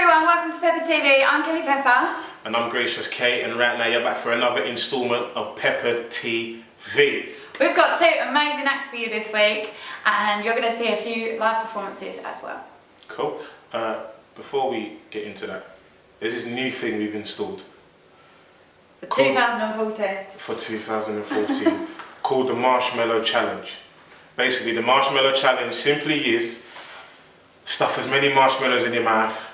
everyone, welcome to Pepper TV. I'm Kelly Pepper. And I'm Gracious K, and right now you're back for another instalment of Pepper TV. We've got two amazing acts for you this week, and you're going to see a few live performances as well. Cool. Before we get into that, there's this new thing we've installed. For 2014. For 2014, called the Marshmallow Challenge. Basically, the Marshmallow Challenge simply is stuff as many marshmallows in your mouth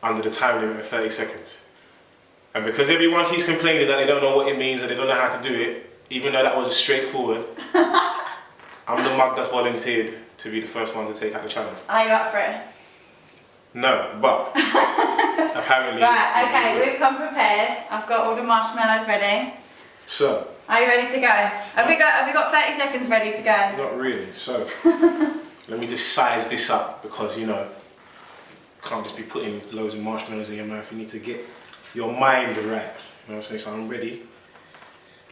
under the time limit of 30 seconds. And because everyone keeps complaining that they don't know what it means and they don't know how to do it, even though that was straightforward, I'm the mug that's volunteered to be the first one to take out the challenge. Are you up for it? No, but apparently... Right, okay, we've come prepared. I've got all the marshmallows ready. So... Are you ready to go? Have we got 30 seconds ready to go? Not really, so... let me just size this up because, you know, you can't just be putting loads of marshmallows in your mouth. You need to get your mind right. You know what I'm saying? So I'm ready.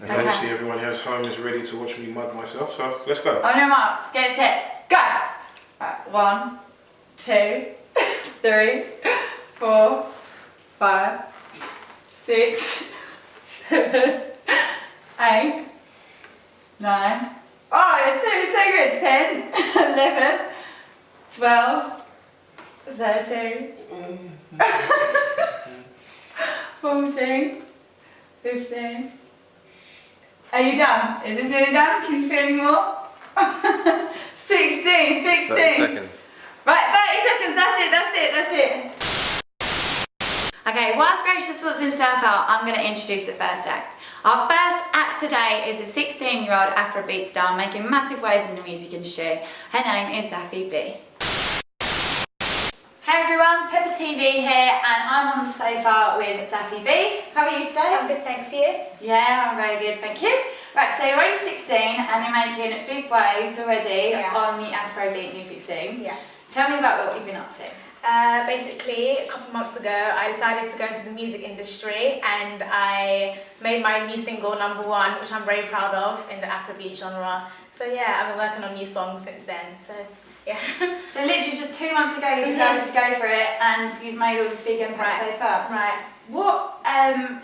And obviously everyone else home is ready to watch me mug myself, so let's go. On your marks, get set, go! Right, 1, 2, 3, 4, 5, 6, 7, 8, 9. Oh, it's so good. 10, 11, 12, 13, 14, 15. Are you done? Is this nearly done? Can you feel any more? 16, 16. 30 seconds. Right, 30 seconds, that's it. Okay, whilst Gracious sorts himself out, I'm going to introduce the first act. Our first act today is a 16-year-old afrobeat star making massive waves in the music industry. Her name is Zafi B. Hey everyone, Pepper TV here, and I'm on the sofa with Zafi B. How are you today? I'm good, thanks. You? Yeah, I'm very good, thank you. Right, so you're only 16 and you're making big waves already on the afrobeat music scene. Yeah. Tell me about what you've been up to. Basically, a couple months ago, I decided to go into the music industry and I made my new single #1, which I'm very proud of in the Afrobeat genre. So yeah, I've been working on new songs since then. So yeah. So literally just 2 months ago you decided to go for it and you've made all this big impact so far. Right. What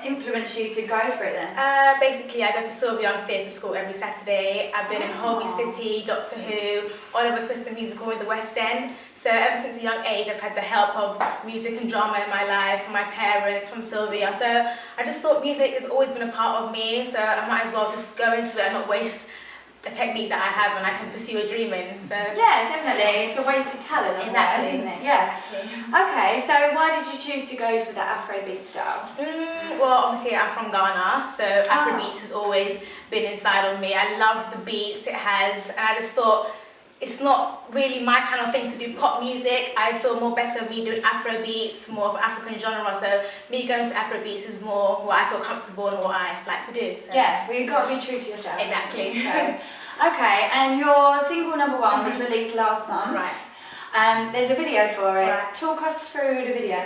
influenced you to go for it then? Basically, I go to Sylvian Theatre School every Saturday. I've been in Holby City, Doctor Who, Oliver Twist the Musical in the West End. So ever since a young age, I've had the help of music and drama in my life, from my parents, from Sylvia. So I just thought music has always been a part of me, so I might as well just go into it and not waste a technique that I have and I can pursue a dream in. So yeah, definitely. It's a wasted talent, exactly, isn't it? Yeah. Exactly. Okay, so why did you choose to go for the Afrobeat style? Well, obviously I'm from Ghana, so Afrobeats has always been inside of me. I love the beats it has, and I just thought it's not really my kind of thing to do pop music. I feel more better me doing Afrobeats, more of African genre. So me going to Afrobeats is more what I feel comfortable and what I like to do. So. Yeah, well you've got to be true to yourself. Exactly. So, okay, and your single #1 was released last month. Right. There's a video for it. Right. Talk us through the video.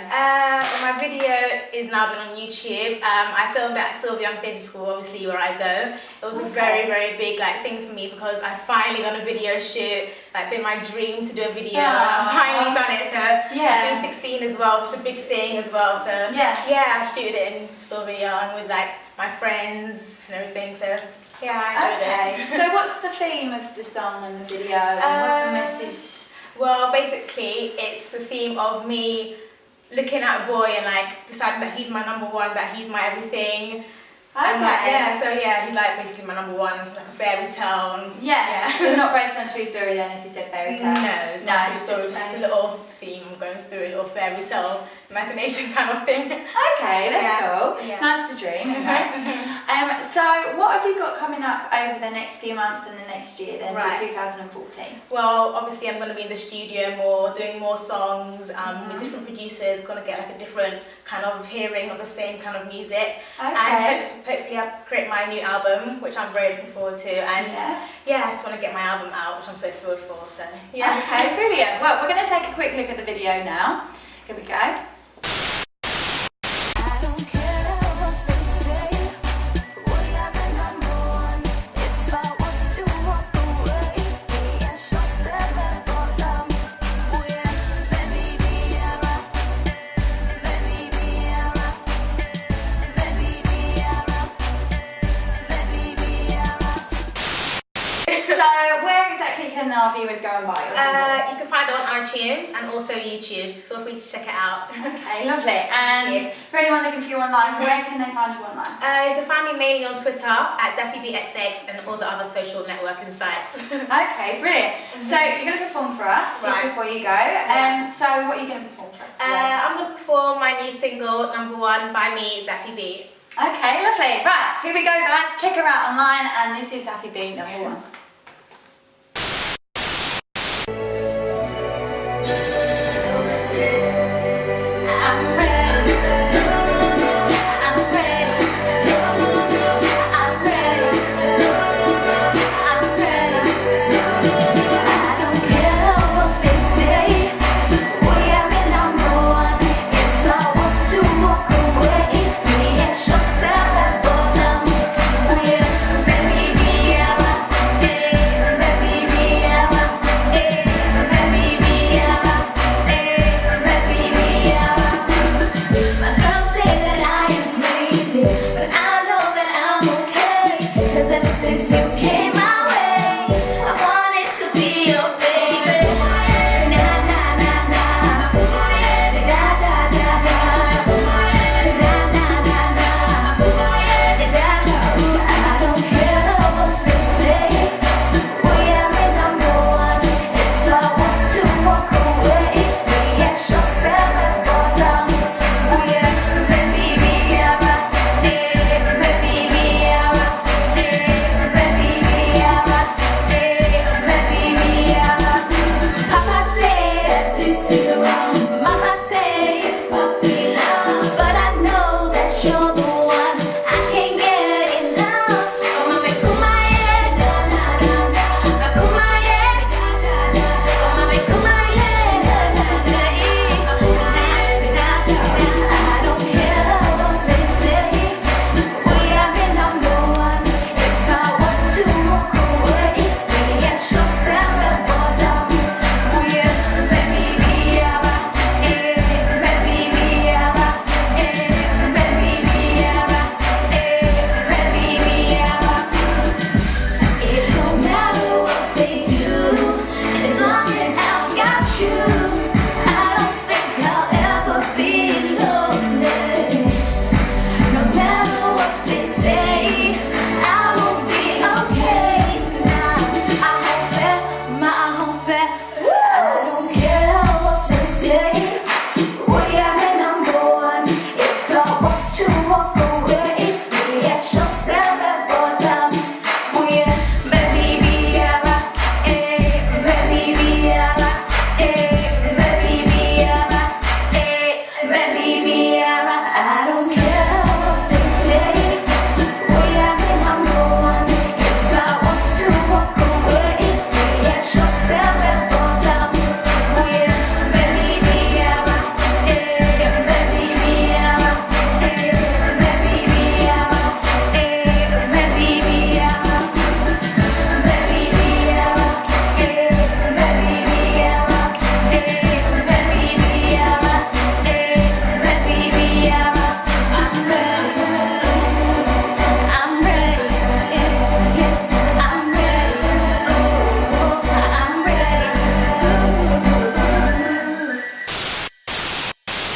My video is now been on YouTube. I filmed at Sylvian Theatre School, obviously where I go. It was a very, very big thing for me because I finally done a video shoot. Been my dream to do a video. I've finally done it. So I've been 16 as well, which is a big thing as well. So yeah, I shooted it in Sylvian with my friends and everything. So yeah, I enjoyed it. So what's the theme of the song and the video? And what's the message? Well, basically, it's the theme of me looking at a boy and deciding that he's my #1, that he's my everything. Okay. So he's basically my #1, like a fairy tale. Yeah. So not based on a true story then, if you said fairy tale. No, it's not a true story. It's just a little theme going through, a little fairy tale, imagination kind of thing. Okay, that's cool. Yeah. Nice to dream, right? So what have you got coming up over the next few months and the next year then for 2014? Well, obviously I'm going to be in the studio more, doing more songs with different producers, going to get a different kind of hearing of the same kind of music. Okay. And hopefully I'll create my new album, which I'm very looking forward to. And I just want to get my album out, which I'm so thrilled for. So yeah. Okay, brilliant. Well, we're going to take a quick look at the video now. Here we go. our viewers go and buy your single? You can find it on iTunes and also YouTube. Feel free to check it out. Okay, lovely. And for anyone looking for you online, where can they find you online? You can find me mainly on Twitter at Zafi B and all the other social networking sites. Okay, brilliant. So you're going to perform for us just before you go. So what are you going to perform for us today? I'm going to perform my new single, Number One, by me, Zafi B. Okay, lovely. Right, here we go, guys. Check her out online, and this is Zafi B, Number One.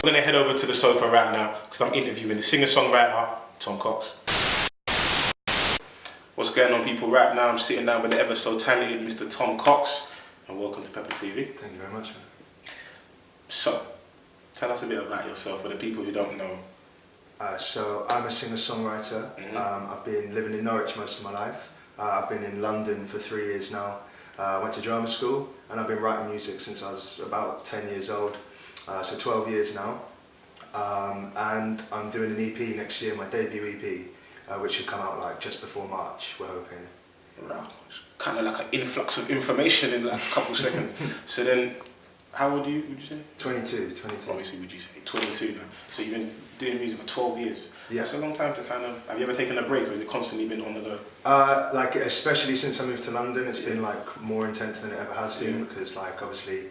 We're going to head over to the sofa right now because I'm interviewing the singer-songwriter, Tom Cox. What's going on, people? Right now I'm sitting down with the ever so talented Mr. Tom Cox, and welcome to Pepper TV. Thank you very much. So, tell us a bit about yourself for the people who don't know. So I'm a singer-songwriter. I've been living in Norwich most of my life. I've been in London for 3 years now. I went to drama school and I've been writing music since I was about 10 years old. So 12 years now. And I'm doing an EP next year, my debut EP, which should come out like just before March, we're hoping. Wow. It's kind of like an influx of information in like a couple seconds. So then, how old are you, would you say? 22. Obviously, would you say? 22 now. So you've been doing music for 12 years. Yeah. That's a long time to kind of, have you ever taken a break or has it constantly been on the go? Like especially since I moved to London, it's been like more intense than it ever has been because like obviously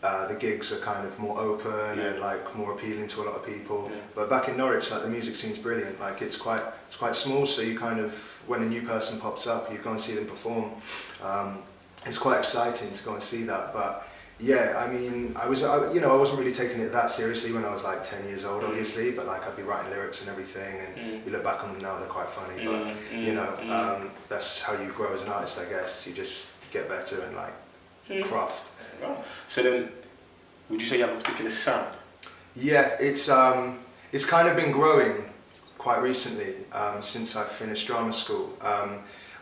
the gigs are kind of more open and like more appealing to a lot of people. But back in Norwich, like the music scene's brilliant. Like it's quite small, so you kind of, when a new person pops up, you go and see them perform. it's quite exciting to go and see that. But yeah, I mean, I wasn't really taking it that seriously when I was like 10 years old, obviously, but like I'd be writing lyrics and everything, and you look back on them now, they're quite funny, but you know, that's how you grow as an artist, I guess. You just get better and like craft. So then, would you say you have a particular sound? Yeah, it's kind of been growing quite recently, since I finished drama school. I'm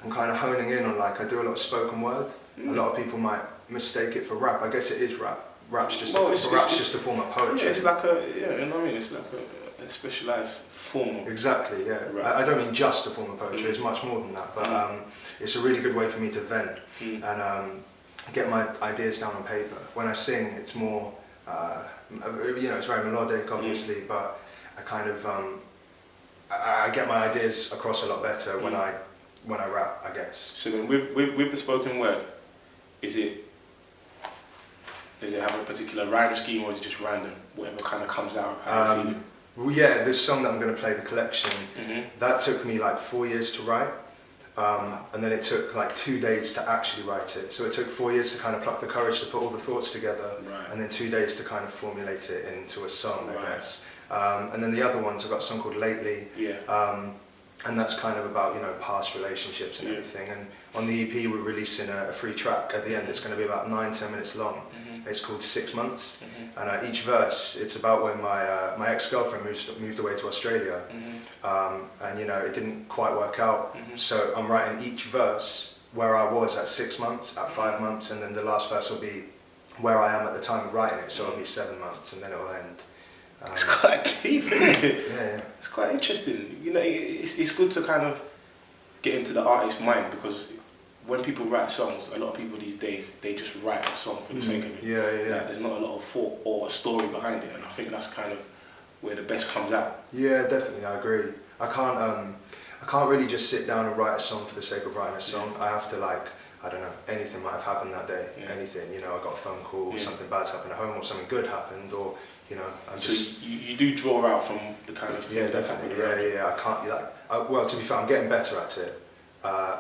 kind of honing in on, like, I do a lot of spoken word. A lot of people might mistake it for rap. I guess it is rap. Rap's just a form of poetry. Yeah, it's like you know what I mean? It's like a specialised form of... Exactly, yeah. Rap. I don't mean just a form of poetry, it's much more than that, but it's a really good way for me to vent and get my ideas down on paper. When I sing, it's more, you know, it's very melodic, obviously, but I kind of, I get my ideas across a lot better when I rap, I guess. So then, with the spoken word, does it have a particular rhyme scheme, or is it just random? Whatever kind of comes out, how you feel it? Well, yeah, this song that I'm going to play, The Collection, that took me like 4 years to write, and then it took like 2 days to actually write it. So it took 4 years to kind of pluck the courage to put all the thoughts together, and then 2 days to kind of formulate it into a song, I guess. And then the other ones, I've got a song called Lately, and that's kind of about, you know, past relationships and everything. And on the EP, we're releasing a free track at the end. It's going to be about 9-10 minutes long. It's called 6 Months, and each verse, it's about when my ex-girlfriend moved away to Australia, and you know, it didn't quite work out. So I'm writing each verse where I was at 6 months, at 5 months, and then the last verse will be where I am at the time of writing it. So it'll be 7 months, and then it'll end. It's quite deep, isn't it? Yeah. It's quite interesting. You know, it's good to kind of get into the artist's mind, because when people write songs, a lot of people these days, they just write a song for the sake of it. Yeah. Like, there's not a lot of thought or a story behind it, and I think that's kind of where the best comes out. Yeah, definitely, I agree. I can't really just sit down and write a song for the sake of writing a song. I have to, like, I don't know, anything might have happened that day. Anything, you know, I got a phone call, something bad's happened at home, or something good happened, or you know, So you do draw out from the kind of things that happen. Yeah. I can't well, to be fair, I'm getting better at it.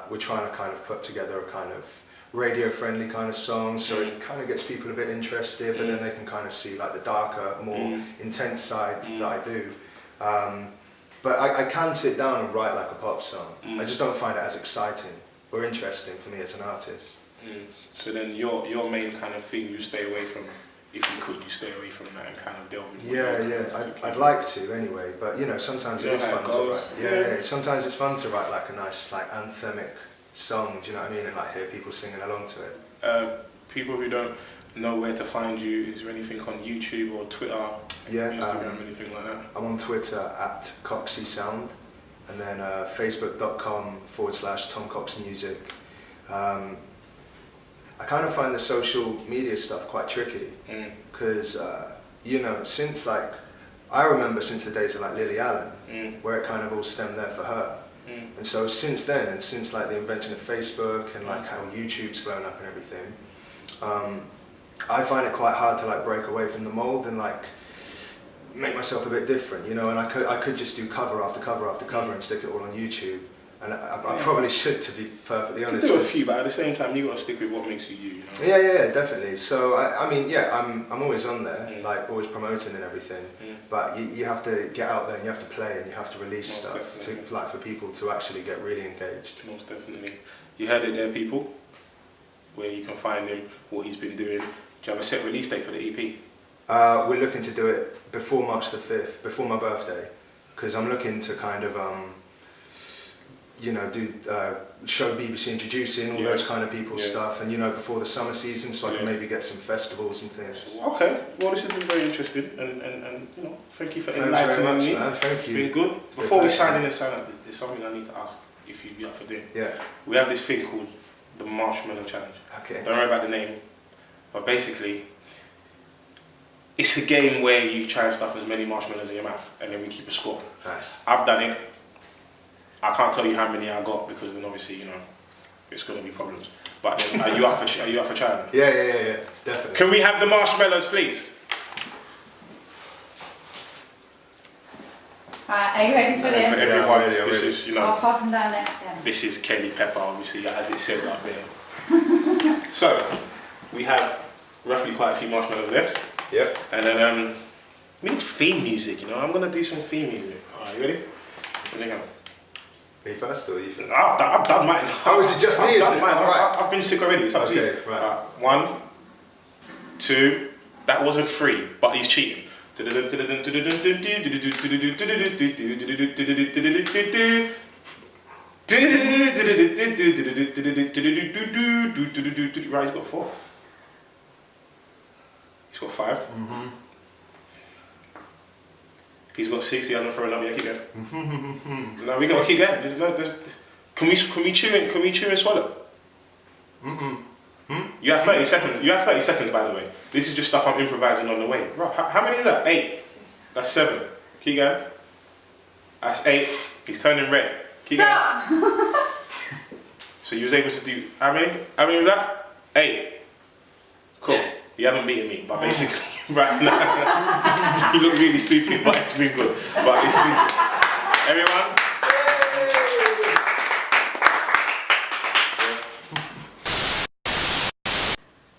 We're trying to kind of put together a kind of radio-friendly kind of song, so it kind of gets people a bit interested, but then they can kind of see like the darker, more intense side that I do. But I can sit down and write like a pop song. I just don't find it as exciting or interesting for me as an artist. So then your main kind of thing you stay away from, if you could, you stay away from that and kind of delve into I'd like to anyway, but you know, sometimes it is fun to write. Yeah, sometimes it's fun to write like a nice, like, anthemic song, do you know what I mean, and like hear people singing along to it. People who don't know where to find you, is there anything on YouTube or Twitter, Instagram, anything like that? I'm on Twitter at Coxy Sound, and then facebook.com/Tom Cox Music. I kind of find the social media stuff quite tricky, because you know, since like, I remember since the days of like Lily Allen, where it kind of all stemmed there for her. And so since then, and since like the invention of Facebook and like how YouTube's blown up and everything, I find it quite hard to like break away from the mold and like make myself a bit different, you know. And I could just do cover after cover after cover and stick it all on YouTube. And I probably should, to be perfectly honest. You can do a few, but at the same time, you got to stick with what makes you you, you know? Yeah, definitely. So I mean, yeah, I'm always on there, like always promoting and everything. But you have to get out there and you have to play and you have to release stuff to, like, for people to actually get really engaged. Most definitely. You heard it there, people. Where you can find him, what he's been doing. Do you have a set release date for the EP? We're looking to do it before March the 5th, before my birthday, because I'm looking to kind of you know, do show BBC Introducing, all those kind of people stuff, and you know, before the summer season, so I can maybe get some festivals and things. Okay, well, this has been very interesting, and you know, thank you for enlightening me. Man. Thank you. It's been good. Before we sign in and sign up, there's something I need to ask, if you'd be up for doing. Yeah. We have this thing called the Marshmallow Challenge. Okay. Don't worry about the name, but basically, it's a game where you try and stuff as many marshmallows in your mouth, and then we keep a score. Nice. I've done it. I can't tell you how many I got, because then obviously, you know, it's going to be problems. But then, are you up for trying? Yeah, definitely. Can we have the marshmallows, please? Right, are you ready for this? For everyone, Yeah, this is, you know, I'll pop them down next then. this is Kelly Pepper, obviously, as it says up there. So, we have roughly quite a few marshmallows left. Yep. And then we need theme music, you know. I'm gonna do some theme music. Alright, you ready? Here we go. Me first or you first? I've done mine. Oh, is it just me? I've done mine. Right. I've been sick already. It's up to you. Okay, right. 1, 2. That wasn't 3, but he's cheating. Right, he's got 4. He's got 5. Mm-hmm. He's got 6. He hasn't thrown up yet. Keep going. No, we gotta keep going. Can we chew and swallow? You have 30 seconds. You have 30 seconds, by the way. This is just stuff I'm improvising on the way. Right, how many is that? 8. That's 7. Keep going. That's 8. He's turning red. Keep going. So you was able to do how many? How many was that? 8. Cool. You haven't beaten me, but basically, right now, you look really stupid, but it's been good. But it's been good. Everyone?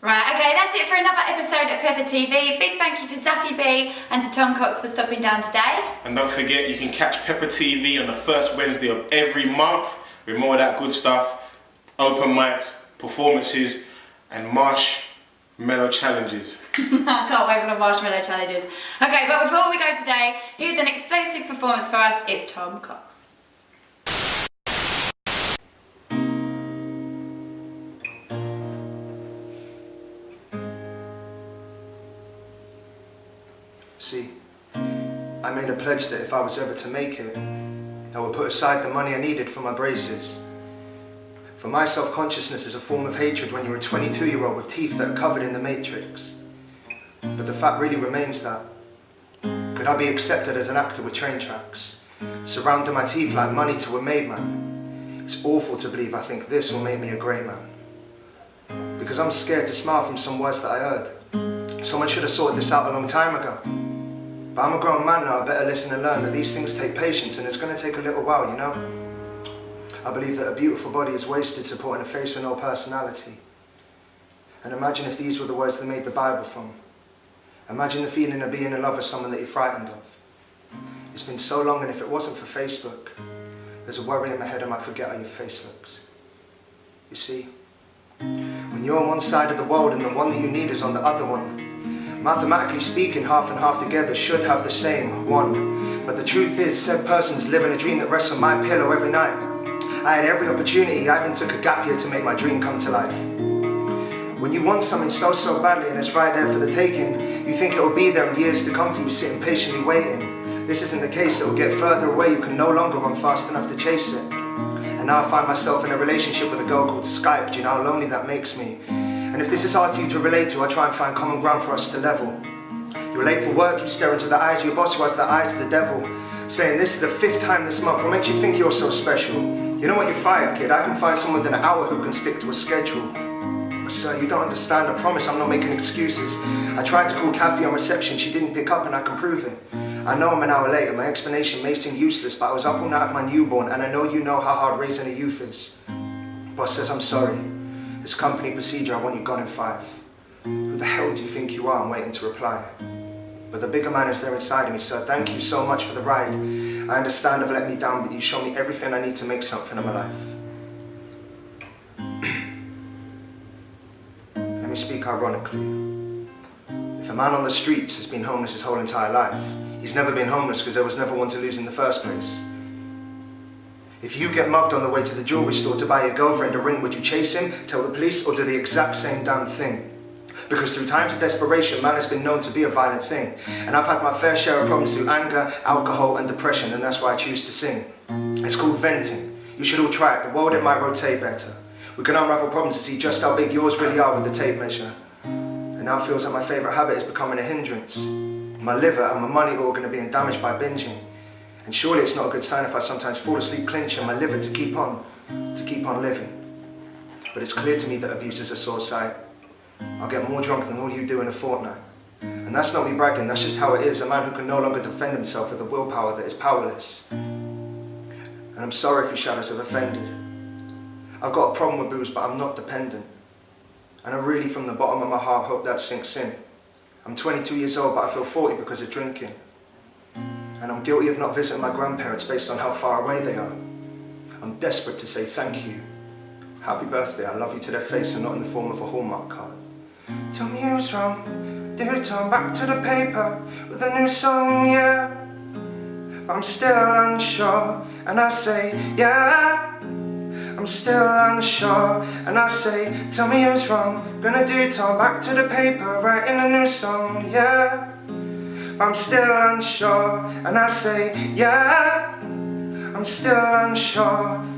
Right, okay, that's it for another episode of Pepper TV. Big thank you to Zafi B and to Tom Cox for stopping down today. And don't forget, you can catch Pepper TV on the first Wednesday of every month with more of that good stuff, open mics, performances, and marshmallow challenges. I can't wait for the marshmallow challenges. Okay, but before we go today, here's an explosive performance for us. It's Tom Cox. See, I made a pledge that if I was ever to make it, I would put aside the money I needed for my braces. For my self-consciousness is a form of hatred when you're a 22-year-old with teeth that are covered in the matrix. But the fact really remains that, could I be accepted as an actor with train tracks, surrounding my teeth like money to a made man? It's awful to believe I think this will make me a great man. Because I'm scared to smile from some words that I heard. Someone should have sorted this out a long time ago. But I'm a grown man now, I better listen and learn that these things take patience and it's going to take a little while, you know? I believe that a beautiful body is wasted supporting a face with no personality. And imagine if these were the words they made the Bible from. Imagine the feeling of being in love with someone that you're frightened of. It's been so long, and if it wasn't for Facebook, there's a worry in my head I might forget how your face looks. You see, when you're on one side of the world and the one that you need is on the other one, mathematically speaking, half and half together should have the same one. But the truth is, said person's living a dream that rests on my pillow every night. I had every opportunity, I even took a gap year to make my dream come to life. When you want something so badly and it's right there for the taking, you think it will be there in years to come for you sitting patiently waiting. This isn't the case, it will get further away, you can no longer run fast enough to chase it. And now I find myself in a relationship with a girl called Skype. Do you know how lonely that makes me? And if this is hard for you to relate to, I try and find common ground for us to level. You're late for work, you stare into the eyes of your boss who has the eyes of the devil, saying this is the 5th time this month. What makes you think you're so special? You know what, you're fired, kid. I can find someone within an hour who can stick to a schedule. But sir, you don't understand, I promise I'm not making excuses. I tried to call Kathy on reception, she didn't pick up and I can prove it. I know I'm an hour late and my explanation may seem useless, but I was up all night with my newborn and I know you know how hard raising a youth is. Boss says I'm sorry. It's company procedure, I want you gone in 5. Who the hell do you think you are? I'm waiting to reply. But the bigger man is there inside of me, sir. Thank you so much for the ride. I understand I've let me down, but you show me everything I need to make something of my life. Let me speak ironically. If a man on the streets has been homeless his whole entire life, he's never been homeless because there was never one to lose in the first place. If you get mugged on the way to the jewelry store to buy your girlfriend a ring, would you chase him, tell the police, or do the exact same damn thing? Because through times of desperation, man has been known to be a violent thing. And I've had my fair share of problems through anger, alcohol and depression, and that's why I choose to sing. It's called venting. You should all try it, the world it might rotate better. We can unravel problems to see just how big yours really are with the tape measure. And now it feels like my favourite habit is becoming a hindrance. My liver and my money organ are being damaged by binging. And surely it's not a good sign if I sometimes fall asleep clenching my liver to keep on living. But it's clear to me that abuse is a sore sight. I'll get more drunk than all you do in a fortnight. And that's not me bragging, that's just how it is, a man who can no longer defend himself with a willpower that is powerless. And I'm sorry if your shadows have offended. I've got a problem with booze, but I'm not dependent. And I really, from the bottom of my heart, hope that sinks in. I'm 22 years old, but I feel 40 because of drinking. And I'm guilty of not visiting my grandparents based on how far away they are. I'm desperate to say thank you. Happy birthday, I love you to their face and not in the form of a Hallmark card. Tell me who's wrong, do turn back to the paper with a new song, yeah. But I'm still unsure, and I say, yeah. I'm still unsure, and I say, tell me who's wrong. Gonna do turn back to the paper, writing a new song, yeah. But I'm still unsure, and I say, yeah. I'm still unsure.